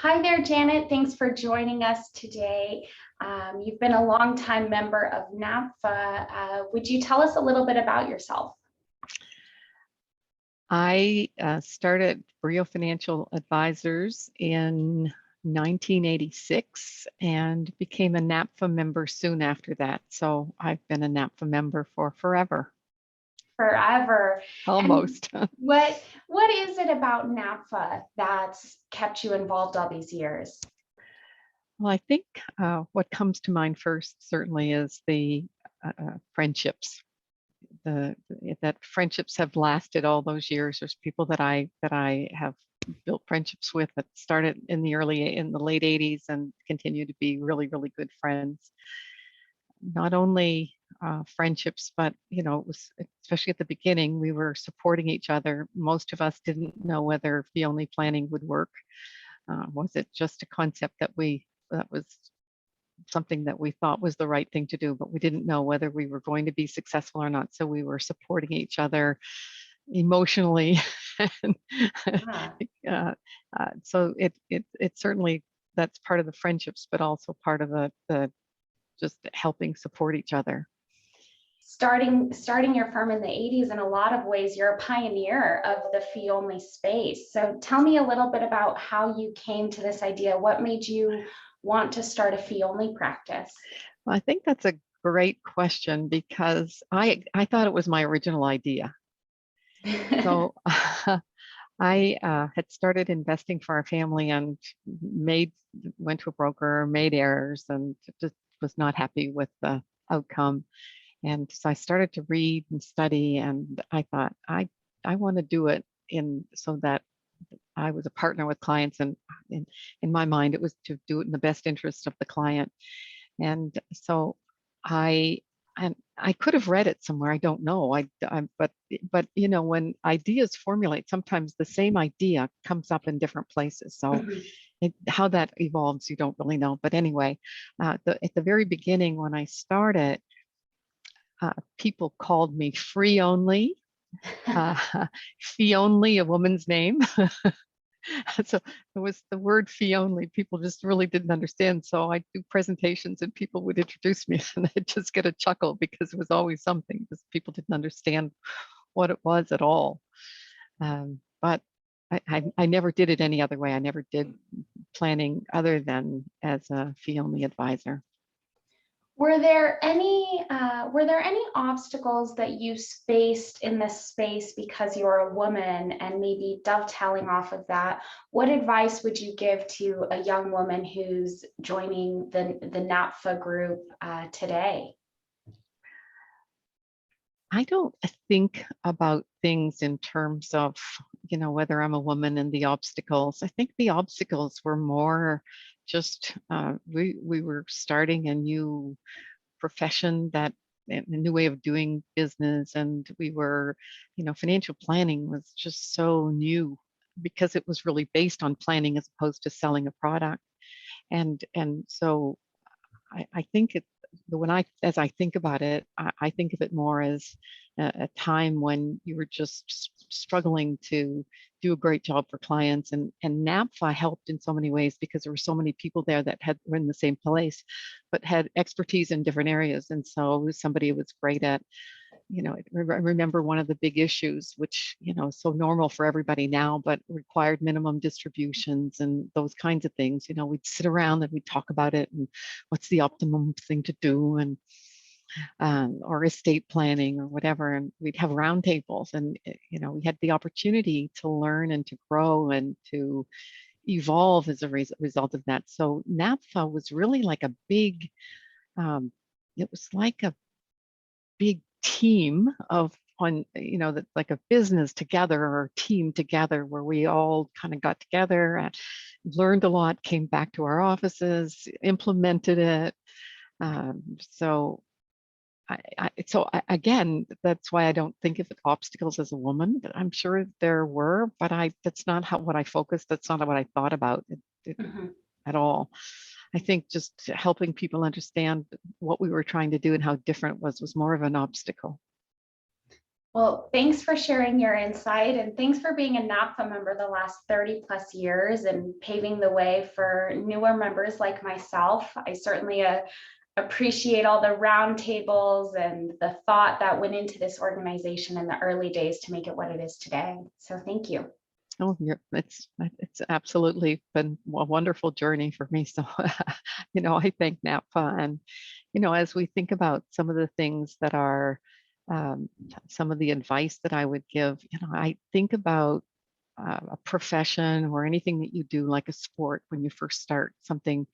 Hi there, Janet. Thanks for joining us today. You've been a longtime member of NAPFA. Would you tell us a little bit about yourself? I started Briaud Financial Advisors in 1986 and became a NAPFA member soon after that. So I've been a NAPFA member for forever, Forever. And almost. what is it about NAPFA that's kept you involved all these years? Well, I think what comes to mind first certainly is the friendships. That friendships have lasted all those years. There's people that I have built friendships with that started in the late 80s and continue to be really, really good friends. Not only friendships, but it was, especially at the beginning, we were supporting each other. Most of us didn't know whether fee only planning would work. Was it just a concept that was something that we thought was the right thing to do, but we didn't know whether we were going to be successful or not. So we were supporting each other emotionally. And, so it certainly, that's part of the friendships, but also part of the just helping support each other. Starting your firm in the 80s, in a lot of ways, you're a pioneer of the fee only space. So tell me a little bit about how you came to this idea. What made you want to start a fee only practice? Well, I think that's a great question because I thought it was my original idea. So I had started investing for our family and went to a broker, made errors, and just was not happy with the outcome. And so I started to read and study, and I thought I want to do it so that I was a partner with clients, and in my mind it was to do it in the best interest of the client. And so I could have read it somewhere. I don't know. But when ideas formulate, sometimes the same idea comes up in different places. So how that evolves, you don't really know. But anyway, at the very beginning when I started, people called me free only, fee only, a woman's name. So it was the word fee only. People just really didn't understand. So I do presentations and people would introduce me and I'd just get a chuckle because it was always something because people didn't understand what it was at all. But I never did it any other way. I never did planning other than as a fee only advisor. Were there any obstacles that you faced in this space because you're a woman? And maybe dovetailing off of that, what advice would you give to a young woman who's joining the NAPFA group today? I don't think about things in terms of, whether I'm a woman and the obstacles. I think the obstacles were more just we were starting a new profession, a new way of doing business, and we were, financial planning was just so new because it was really based on planning as opposed to selling a product. And so I think as I think about it, I think of it more as a time when you were just struggling to do a great job for clients, and NAPFA helped in so many ways because there were so many people there that were in the same place, but had expertise in different areas. And so somebody was great at, I remember one of the big issues, which, is so normal for everybody now, but required minimum distributions and those kinds of things. We'd sit around and we'd talk about it and what's the optimum thing to do, and or estate planning or whatever. And we'd have roundtables, and, we had the opportunity to learn and to grow and to evolve as a result of that. So NAPFA was really like a big, it was like a big team that's like a business together or a team together where we all kind of got together and learned a lot, came back to our offices, implemented it. So again, that's why I don't think of obstacles as a woman. I'm sure there were, but that's not what I focused. That's not what I thought about at all. I think just helping people understand what we were trying to do and how different it was more of an obstacle. Well, thanks for sharing your insight, and thanks for being a NAPFA member the last 30 plus years and paving the way for newer members like myself. I certainly appreciate all the roundtables and the thought that went into this organization in the early days to make it what it is today. So thank you. Oh, it's absolutely been a wonderful journey for me. So, I thank NAPFA, and as we think about some of the things that are some of the advice that I would give, I think about a profession or anything that you do, like a sport. When you first start something,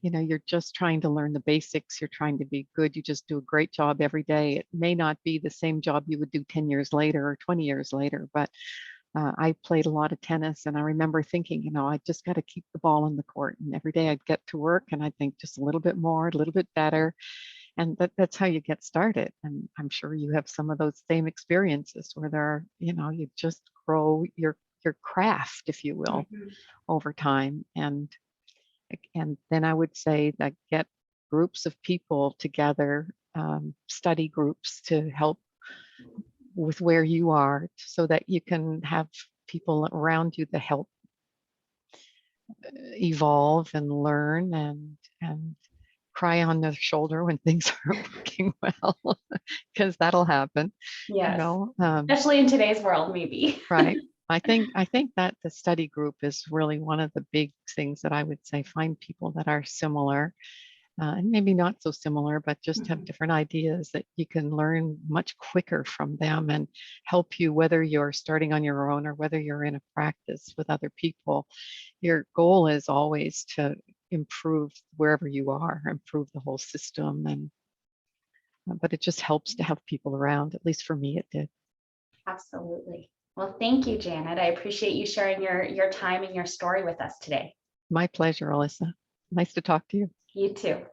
you're just trying to learn the basics. You're trying to be good. You just do a great job every day. It may not be the same job you would do 10 years later or 20 years later, but I played a lot of tennis, and I remember thinking, I just got to keep the ball in the court. And every day I'd get to work and I'd think just a little bit more, a little bit better. And that's how you get started. And I'm sure you have some of those same experiences where you just grow your craft, if you will, Mhm. over time. And then I would say that get groups of people together, study groups to help with where you are, so that you can have people around you that help evolve and learn, and cry on their shoulder when things aren't working well, because that'll happen, you Yes, know. especially in today's world, maybe. Right. I think that the study group is really one of the big things that I would say. Find people that are similar, and maybe not so similar, but just have Mhm. different ideas that you can learn much quicker from them and help you, whether you're starting on your own or whether you're in a practice with other people. Your goal is always to improve wherever you are, improve the whole system. And but it just helps to have people around. At least for me, it did. Absolutely. Well, thank you, Janet. I appreciate you sharing your time and your story with us today. My pleasure, Alyssa. Nice to talk to you. You too.